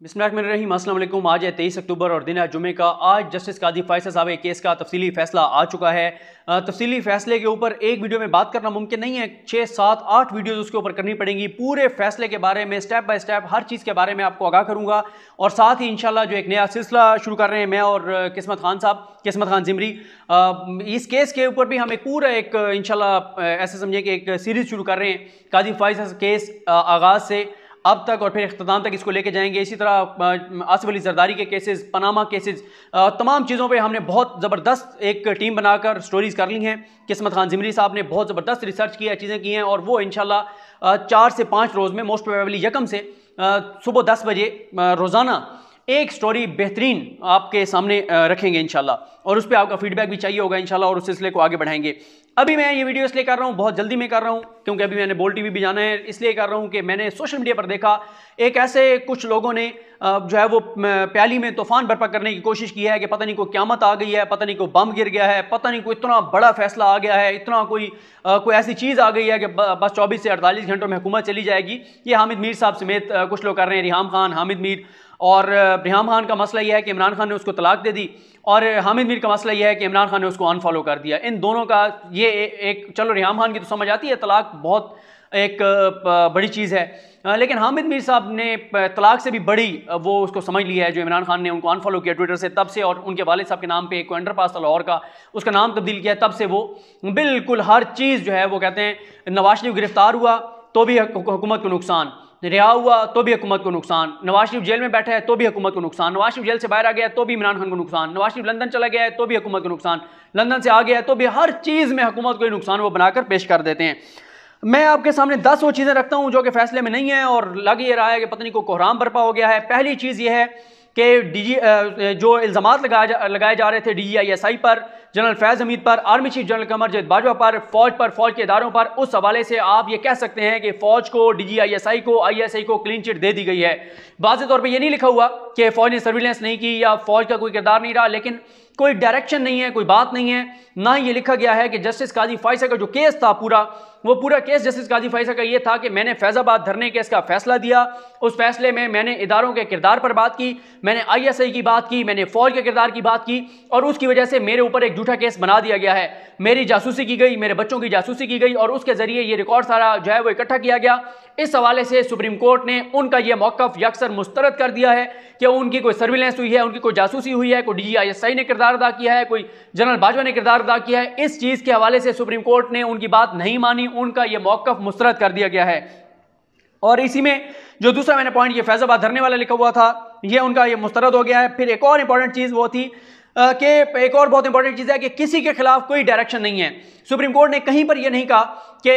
बिस्मिल्लाहिर्रहमानिर्रहीम। अस्सलाम वालेकुम। आज है 23 अक्टूबर और दिन है जुमे का। आज जस्टिस कादी फैसल साहब के केस का तफसीली फैसला आ चुका है। तफसीली फैसले के ऊपर एक वीडियो में बात करना मुमकिन नहीं है, 6, 7, 8 वीडियोस उसके ऊपर करनी पड़ेंगी। पूरे फैसले के बारे में स्टेप बाय स्टेप हर चीज़ के बारे में आपको आगाह करूँगा और साथ ही इंशाल्लाह जो एक नया सिलसिला शुरू कर रहे हैं मैं और किस्मत खान साहब, किस्मत खान जिमरी, इस केस के ऊपर भी हम एक पूरा एक इंशाल्लाह ऐसे समझे कि एक सीरीज़ शुरू कर रहे हैं। कादी फैसल केस आगाज़ से अब तक और फिर इख्तिताम तक इसको लेके जाएंगे। इसी तरह आसिफ अली जरदारी के केसेस, पनामा केसेस, तमाम चीज़ों पे हमने बहुत ज़बरदस्त एक टीम बनाकर स्टोरीज़ कर ली हैं। किस्मत खान जिमरी साहब ने बहुत ज़बरदस्त रिसर्च की है, चीज़ें की हैं और वो इंशाल्लाह 4 से 5 रोज़ में मोस्ट प्रोबेबली यकम से सुबह 10 बजे रोज़ाना एक स्टोरी बेहतरीन आपके सामने रखेंगे इंशाल्लाह, और उस पर आपका फीडबैक भी चाहिए होगा इंशाल्लाह और उस सिलसिले को आगे बढ़ाएंगे। अभी मैं ये वीडियो इसलिए कर रहा हूँ, बहुत जल्दी में कर रहा हूँ क्योंकि अभी मैंने बोल टीवी भी जाना है। इसलिए कर रहा हूँ कि मैंने सोशल मीडिया पर देखा एक ऐसे कुछ लोगों ने जो है वो प्याली में तूफान बर्पा करने की कोशिश की है कि पता नहीं कोई क़यामत आ गई है, पता नहीं कोई बम गिर गया है, पता नहीं कोई इतना बड़ा फैसला आ गया है, इतना कोई ऐसी चीज़ आ गई है कि बस 24 से 48 घंटों में हुकूमत चली जाएगी। ये हामिद मीर साहब समेत कुछ लोग कर रहे हैं, रिहाम खान, हामिद मीर। और रिहाम खान का मसला यह है कि इमरान खान ने उसको तलाक दे दी और हामिद मीर का मसला यह है कि इमरान खान ने उसको अनफॉलो कर दिया। इन दोनों का ये एक चलो रिहाम खान की तो समझ आती है, तलाक बहुत एक बड़ी चीज़ है, लेकिन हामिद मीर साहब ने तलाक से भी बड़ी वो उसको समझ लिया है जो इमरान खान ने उनको अनफॉलो किया ट्विटर से तब से, और उनके वालिद साहब के नाम पे एक अंडरपास था लाहौर का, उसका नाम तब्दील किया तब से वो बिल्कुल हर चीज़ जो है वो कहते हैं नवाज शरीफ गिरफ्तार हुआ तो भी हुकूमत को नुकसान, रिहा हुआ तो भी हुकूमत को नुकसान, नवाज शरीफ जेल में बैठा है तो भी हुकूमत को नुकसान, नवाज शरीफ जेल से बाहर आ गया तो भी इमरान खान को नुकसान, नवाज शरीफ लंदन चला गया है तो भी हुकूमत को नुकसान, लंदन से आ गया है तो भी हर चीज़ में हुकूमत को नुकसान वो बनाकर पेश कर देते हैं। मैं आपके सामने 10 वो चीज़ें रखता हूँ जो कि फैसले में नहीं है और लग ये रहा है कि पता नहीं को कोहराम बर्पा हो गया है। पहली चीज़ ये है कि जो इल्ज़ामात लगाए जा रहे थे DGISI पर, जनरल फैज़ हमीद पर, army chief general Qamar Javed Bajwa पर, फौज के इदारों पर, उस हवाले से आप ये कह सकते हैं कि फ़ौज को, DGISI को, ISI को क्लीन चिट दे दी गई है। वाज़ेह तौर पे ये नहीं लिखा हुआ कि फ़ौज ने सर्विलेंस नहीं की या फ़ौज का कोई किरदार नहीं रहा, लेकिन कोई डायरेक्शन नहीं है, कोई बात नहीं है। ना ही ये लिखा गया है कि जस्टिस कादी फैसल का जो केस था पूरा केस जस्टिस कादी फैसल का ये था कि मैंने फैज़ाबाद धरने केस का फैसला दिया, उस फैसले में मैंने इदारों के किरदार पर बात की, मैंने ISI की बात की, मैंने फ़ौज के किरदार की बात की और उसकी वजह से मेरे ऊपर एक झूठा केस बना दिया गया है। मेरी जासूसी की गई, मेरे बच्चों की जासूसी की गई और उसके ज़रिए ये रिकॉर्ड सारा जो है वो इकट्ठा किया गया। इस हवाले से सुप्रीम कोर्ट ने उनका यह मौक़िफ़ यकसर मुस्तरद कर दिया है कि उनकी कोई सर्विलेंस हुई है, उनकी कोई जासूसी हुई है, कोई DGISI ने किरदार अदा किया है, कोई जनरल बाजवा ने किरदार अदा किया है। इस चीज़ के हवाले से सुप्रीम कोर्ट ने उनकी बात नहीं मानी, उनका यह मौक़िफ़ मुस्तरद कर दिया गया है। और इसी में जो दूसरा मैंने पॉइंट ये फैज़ाबाद धरने वाला लिखा हुआ था, ये उनका ये मुस्तरद हो गया है। फिर एक और इंपॉर्टेंट चीज़ वो थी कि एक और बहुत इंपॉर्टेंट चीज़ है कि किसी के खिलाफ कोई डायरेक्शन नहीं है। सुप्रीम कोर्ट ने कहीं पर यह नहीं कहा कि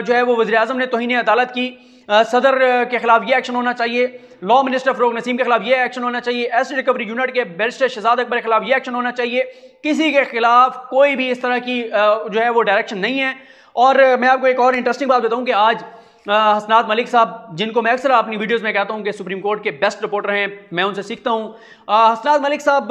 जो है वो वज़ीर आज़म ने तौहीन अदालत की, सदर के खिलाफ ये एक्शन होना चाहिए, लॉ मिनिस्टर फ़रूक नसीम के खिलाफ ये एक्शन होना चाहिए, एसिड रिकवरी यूनिट के बैरिस्टर शहजाद अकबर के खिलाफ ये एक्शन होना चाहिए। किसी के खिलाफ कोई भी इस तरह की जो है वो डायरेक्शन नहीं है। और मैं आपको एक और इंटरेस्टिंग बात बताऊं कि आज हसनात मलिक साहब, जिनको मैं अक्सर अपनी वीडियोस में कहता हूं कि सुप्रीम कोर्ट के बेस्ट रिपोर्टर हैं, मैं उनसे सीखता हूं, हसनात मलिक साहब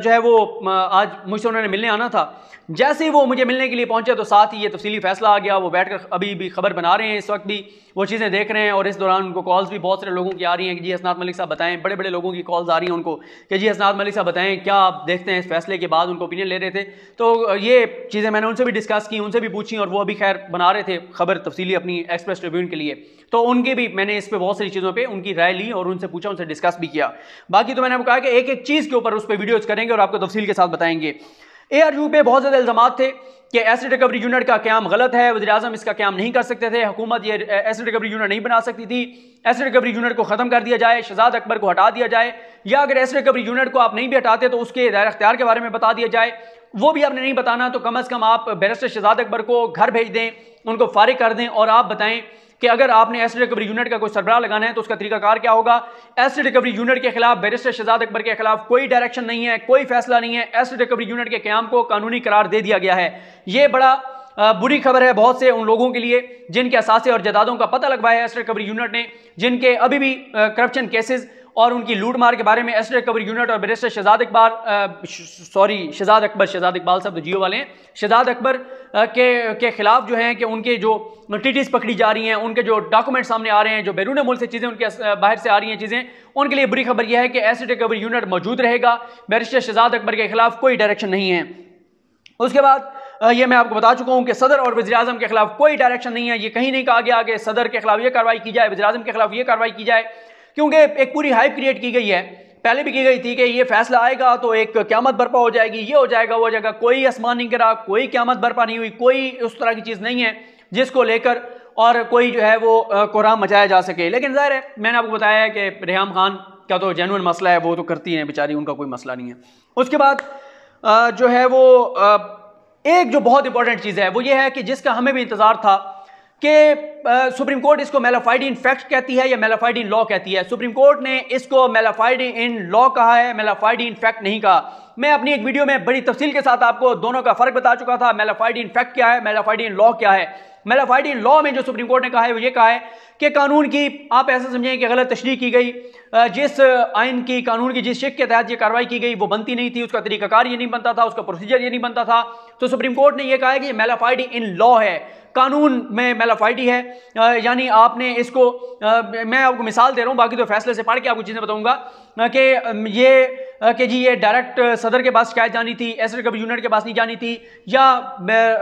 जो है वो आज मुझसे उन्होंने मिलने आना था। जैसे ही वो मुझे मिलने के लिए पहुंचे तो साथ ही ये तफसीली फैसला आ गया। वो बैठकर अभी भी खबर बना रहे हैं, इस वक्त भी वो चीज़ें देख रहे हैं और इस दौरान उनको कॉल्स भी बहुत सारे लोगों की आ रही हैं कि जी हसनात मलिक साहब बताएं, बड़े बड़े लोगों की कॉल्स आ रही हैं उनको कि जी हसनात मलिक साहब बताएं क्या आप देखते हैं इस फैसले के बाद, उनको ओपिनियन ले रहे थे। तो ये चीज़ें मैंने उनसे भी डिस्कस की, उनसे भी पूछी और वो अभी खैर बना रहे थे खबर तफसीली अपनी एक्सप्रेस ट्रिब्यून के लिए, तो उनके भी मैंने इस पर बहुत सारी चीज़ों पर उनकी राय ली और उनसे पूछा, उनसे डिस्कस भी किया। बाकी तो मैंने आपको कहा कि एक एक चीज़ के ऊपर उस पर वीडियोज़ करेंगे और आपको तफसील के साथ बताएंगे। ARU पे बहुत ज़्यादा इल्ज़ाम थे कि एसिड रिकवरी यूनिट का क़याम गलत है, वज़ीर आज़म इसका क़याम नहीं कर सकते थे, हुकूमत ये एसिड रिकवरी यूनिट नहीं बना सकती थी, एसिड रिकवरी यूनिट को ख़त्म कर दिया जाए, शहजाद अकबर को हटा दिया जाए, या अगर एसिड रिकवरी यूनिट को आप नहीं भी हटाते तो उसके दायरा इख्तियार के बारे में बता दिया जाए। वो भी आपने नहीं बताना तो कम अज़ कम आप बैरिस्टर शहजाद अकबर को घर भेज दें, उनको फारिग कर दें और आप बताएं कि अगर आपने एसिड रिकवरी यूनिट का कोई सरबराह लगाना है तो उसका तरीकाकार क्या होगा। एसिड रिकवरी यूनिट के खिलाफ, बैरिस्टर शहजाद अकबर के खिलाफ कोई डायरेक्शन नहीं है, कोई फैसला नहीं है, एसिड रिकवरी यूनिट के क़याम को कानूनी करार दे दिया गया है। ये बड़ा बुरी खबर है बहुत से उन लोगों के लिए जिनके असासे और जदादों का पता लगवाया है एसिड रिकवरी यूनिट ने, जिनके अभी भी करप्शन केसेस और उनकी लूट मार के बारे में एसिड रिकवरी यूनिट और बैरिस्टर शहजाद इकबाल साहब तो जियो वाले हैं, शहजाद अकबर के खिलाफ जो हैं कि उनके जो टीटीज पकड़ी जा रही हैं, उनके जो डॉक्यूमेंट सामने आ रहे हैं, जो बैरून मुल्क से चीज़ें उनके बाहर से आ रही हैं चीज़ें, उनके लिए बुरी खबर यह है कि एसिड रिकवरी यूनिट मौजूद रहेगा। बैरिस्टर शहजाद अकबर के खिलाफ कोई डायरेक्शन नहीं है। उसके बाद ये मैं आपको बता चुका हूं कि सदर और वज़ीर आज़म के खिलाफ कोई डायरेक्शन नहीं है। ये कहीं नहीं कहा गया कि सदर के खिलाफ ये कार्रवाई की जाए, वज़ीर आज़म के खिलाफ ये कार्रवाई की जाए, क्योंकि एक पूरी हाइप क्रिएट की गई है, पहले भी की गई थी कि ये फैसला आएगा तो एक क़यामत बर्पा हो जाएगी, ये हो जाएगा वो हो जाएगा। कोई आसमान नहीं गिरा, कोई क़यामत बर्पा नहीं हुई, कोई उस तरह की चीज़ नहीं है जिसको लेकर और कोई जो है वो कोहराम मचाया जा सके। लेकिन ज़ाहिर है मैंने आपको बताया है कि रेहाम खान का तो जेन्युइन मसला है, वो तो करती हैं बेचारी, उनका कोई मसला नहीं है। उसके बाद जो है वो एक जो बहुत इंपॉर्टेंट चीज़ है वो ये है कि जिसका हमें भी इंतज़ार था कि सुप्रीम कोर्ट इसको मेलाफाइड इन फैक्ट कहती है या मेलाफाइड इन लॉ कहती है। सुप्रीम कोर्ट ने इसको मेलाफाइड इन लॉ कहा है, मेलाफाइड इन फैक्ट नहीं कहा। मैं अपनी एक वीडियो में बड़ी तफसील के साथ आपको दोनों का फर्क बता चुका था। मेलाफाइड इन फैक्ट क्या है, मेलाफाइड इन लॉ क्या है। मेलाफाइड इन लॉ में जो सुप्रीम कोर्ट ने कहा है वो ये कहा है कि कानून की आप ऐसा समझें कि गलत तशरीह की गई, जिस आइन की कानून की जिस शिक के तहत ये कार्रवाई की गई वो बनती नहीं थी, उसका तरीकाकार ये नहीं बनता था, उसका प्रोसीजर ये नहीं बनता था। तो सुप्रीम कोर्ट ने ये कहा है कि मेलाफाइड इन लॉ है, कानून में मेलाफाइडी है। यानी आपने इसको मैं आपको मिसाल दे रहा हूँ, बाकी तो फैसले से पढ़ के आपको चीज़ें बताऊंगा कि ये डायरेक्ट सदर के पास शिकायत जानी थी, एसिड रिकवरी यूनिट के पास नहीं जानी थी, या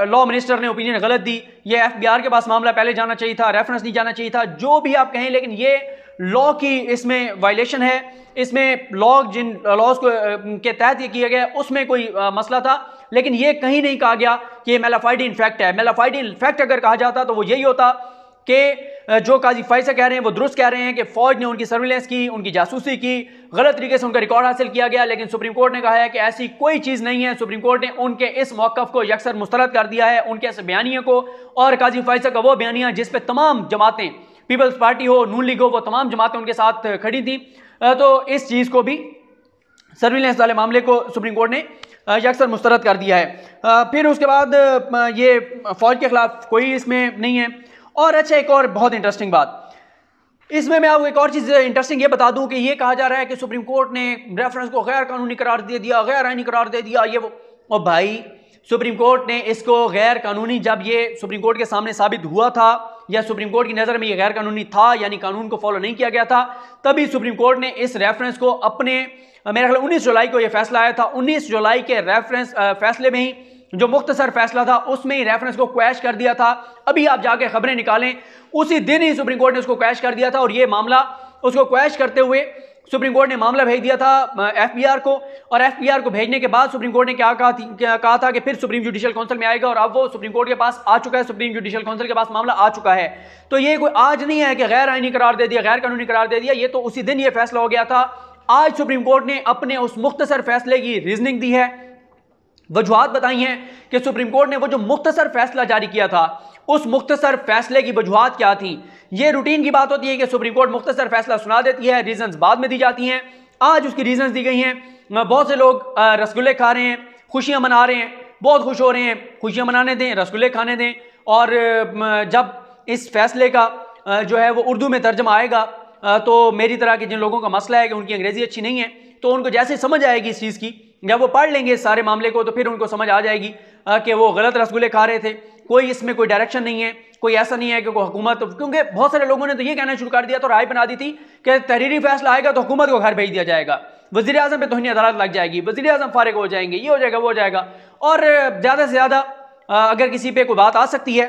लॉ मिनिस्टर ने ओपिनियन गलत दी, ये FBR के पास मामला पहले जाना चाहिए था, रेफरेंस नहीं जाना चाहिए था, जो भी आप कहें, लेकिन ये लॉ की इसमें वायलेशन है। इसमें लॉ जिन लॉज को के तहत ये किया गया उसमें कोई मसला था, लेकिन ये कहीं नहीं कहा गया कि ये मेलाफाइड इन फैक्ट है। मेलाफाइड इन फैक्ट अगर कहा जाता तो वो यही होता कि जो काजी फैसल कह रहे हैं वो दुरुस्त कह रहे हैं कि फौज ने उनकी सर्विलेंस की, उनकी जासूसी की, गलत तरीके से उनका रिकॉर्ड हासिल किया गया। लेकिन सुप्रीम कोर्ट ने कहा है कि ऐसी कोई चीज़ नहीं है। सुप्रीम कोर्ट ने उनके इस मौक़िफ़ को यकसर मुस्तरद कर दिया है, उनके इस बयानिया को, और काजी फैसल का वो बयानिया जिस पर तमाम जमातें, पीपल्स पार्टी हो, नून लीग हो, वो तमाम जमातें उनके साथ खड़ी थी। तो इस चीज़ को भी, सर्विलेंस वाले मामले को सुप्रीम कोर्ट ने यकसर मुस्तरद कर दिया है। फिर उसके बाद ये फौज के खिलाफ कोई इसमें नहीं है। और अच्छा, एक और बहुत इंटरेस्टिंग बात इसमें मैं आपको एक और चीज़ इंटरेस्टिंग ये बता दूं कि ये कहा जा रहा है कि सुप्रीम कोर्ट ने रेफरेंस को गैर कानूनी करार दे दिया, गैर आईनी करार दे दिया, ये वो। और भाई सुप्रीम कोर्ट ने इसको गैर कानूनी, जब ये सुप्रीम कोर्ट के सामने साबित हुआ था या सुप्रीम कोर्ट की नज़र में ये गैर कानूनी था, यानी कानून को फॉलो नहीं किया गया था, तभी सुप्रीम कोर्ट ने इस रेफरेंस को अपने, मेरा ख्याल 19 जुलाई को ये फैसला आया था, 19 जुलाई के रेफरेंस फैसले में ही, जो मुख्तसर फैसला था उसमें ही रेफरेंस को क्वैश कर दिया था। अभी आप जाके खबरें निकालें, उसी दिन ही सुप्रीम कोर्ट ने उसको क्वैश कर दिया था। और ये मामला, उसको क्वैश करते हुए सुप्रीम कोर्ट ने मामला भेज दिया था FBR को, और FBR को भेजने के बाद सुप्रीम कोर्ट ने क्या कहा था कि फिर सुप्रीम जुडिशल काउंसिल में आएगा, और अब वो सुप्रीम कोर्ट के पास आ चुका है, सुप्रीम जुडिशल काउंसिल के पास मामला आ चुका है। तो ये कोई आज नहीं है कि गैर आईनी करार दे दिया, गैर कानूनी करार दे दिया, ये तो उसी दिन ये फैसला हो गया था। आज सुप्रीम कोर्ट ने अपने उस मुख्तसर फैसले की रीजनिंग दी है, वजूहात बताई हैं कि सुप्रीम कोर्ट ने वो जो मुख्तसर फैसला जारी किया था, उस मुख्तसर फैसले की वजूहात क्या थी। ये रूटीन की बात होती है कि सुप्रीम कोर्ट मुख्तसर फैसला सुना देती है, रीजंस बाद में दी जाती हैं। आज उसकी रीजंस दी गई हैं। बहुत से लोग रसगुल्ले खा रहे हैं, खुशियां मना रहे हैं, बहुत खुश हो रहे हैं, खुशियां मनाने दें, रसगुल्ले खाने दें। और जब इस फैसले का जो है वो उर्दू में तर्जमा आएगा, तो मेरी तरह के जिन लोगों का मसला है कि उनकी अंग्रेजी अच्छी नहीं है, तो उनको जैसे समझ आएगी इस चीज़ की, जब वो पढ़ लेंगे इस सारे मामले को, तो फिर उनको समझ आ जाएगी कि वो गलत रसगुल्ले खा रहे थे। कोई इसमें कोई डायरेक्शन नहीं है, कोई ऐसा नहीं है कि कोई हुकूमत, क्योंकि बहुत सारे लोगों ने तो ये कहना शुरू कर दिया, तो राय बना दी थी कि तहरीरी फैसला आएगा तो हुकूमत को घर भेज दिया जाएगा, वज़ीर आज़म पे तौहीन अदालत लग जाएगी, वज़ीर आज़म फारिग हो जाएंगे, ये हो जाएगा, वो हो जाएगा। और ज़्यादा से ज़्यादा अगर किसी पे कोई बात आ सकती है,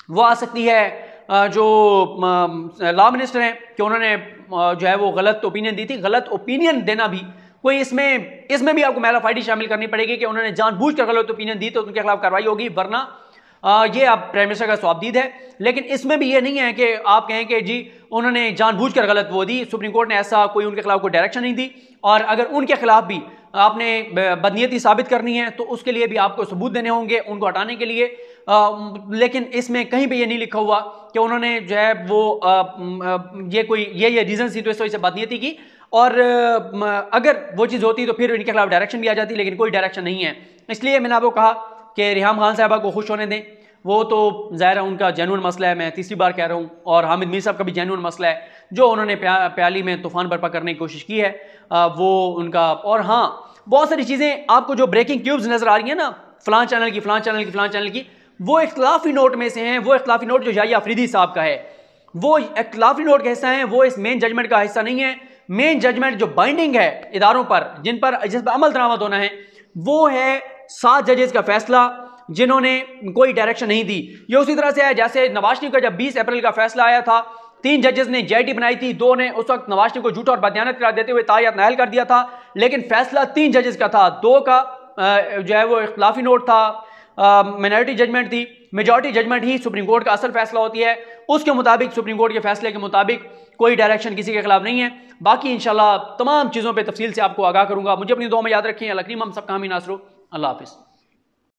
वो आ सकती है जो लॉ मिनिस्टर हैं कि उन्होंने जो है वो गलत ओपिनियन दी थी। गलत ओपिनियन देना भी कोई, इसमें भी आपको मेलाफाइडी शामिल करनी पड़ेगी कि उन्होंने जानबूझकर गलत ओपिनियन दी तो उनके खिलाफ कार्रवाई होगी, वरना ये आप प्राइम मिनिस्टर का स्वाबदीद है। लेकिन इसमें भी ये नहीं है कि आप कहें कि जी उन्होंने जानबूझकर गलत वो दी। सुप्रीम कोर्ट ने ऐसा कोई उनके खिलाफ कोई डायरेक्शन नहीं दी, और अगर उनके खिलाफ भी आपने बदनीयती साबित करनी है तो उसके लिए भी आपको सबूत देने होंगे उनको हटाने के लिए। लेकिन इसमें कहीं पे ये नहीं लिखा हुआ कि उन्होंने जो है वो ये रीज़न थी तो इस वजह से बदनीयती की, और अगर वो चीज़ होती तो फिर इनके खिलाफ डायरेक्शन भी आ जाती, लेकिन कोई डायरेक्शन नहीं है। इसलिए मैंने आपको कहा कि रेहाम खान साहबा को खुश होने दें, वो तो ज़ाहिर है उनका जेन्युइन मसला है, मैं तीसरी बार कह रहा हूँ, और हामिद मीर साहब का भी जेन्युइन मसला है, जो उन्होंने प्याली में तूफान बर्पा करने की कोशिश की है, वो उनका। और हाँ, बहुत सारी चीज़ें आपको जो ब्रेकिंग ट्यूब्स नज़र आ रही हैं ना, फ़लाँ चैनल की, फ़लाँ चैनल की, फ़लाँ चैनल की, वो इख्तलाफी नोट में से हैं। वो इख्तलाफी नोट जो याहिया अफरीदी साहब का है, वो इख्तलाफी नोट का हिस्सा है, वो इस मेन जजमेंट का हिस्सा नहीं है। मेन जजमेंट जो बाइंडिंग है इदारों पर, जिस पर अमल दरामद होना है, वो है 7 जजेस का फैसला जिन्होंने कोई डायरेक्शन नहीं दी। ये उसी तरह से है जैसे नवाज शरीफ का जब 20 अप्रैल का फैसला आया था, 3 जजेस ने जेआईटी बनाई थी, 2 ने उस वक्त नवाज शरीफ को झूठा और बदयानत करार देते हुए तायत नायल कर दिया था, लेकिन फैसला 3 जजेस का था। 2 का जो है वो इख्तिलाफी नोट था, माइनॉरिटी जजमेंट थी, मेजॉरिटी जजमेंट ही सुप्रीम कोर्ट का असल फैसला होती है। उसके मुताबिक सुप्रीम कोर्ट के फैसले के मुताबिक कोई डायरेक्शन किसी के खिलाफ नहीं है। बाकी इंशाल्लाह तमाम चीज़ों पे तफसील से आपको आगाह करूंगा। मुझे अपनी दुआ में याद रखें। अल्लाह करीम हम सब का हामी नासरो। अल्लाह हाफिज़।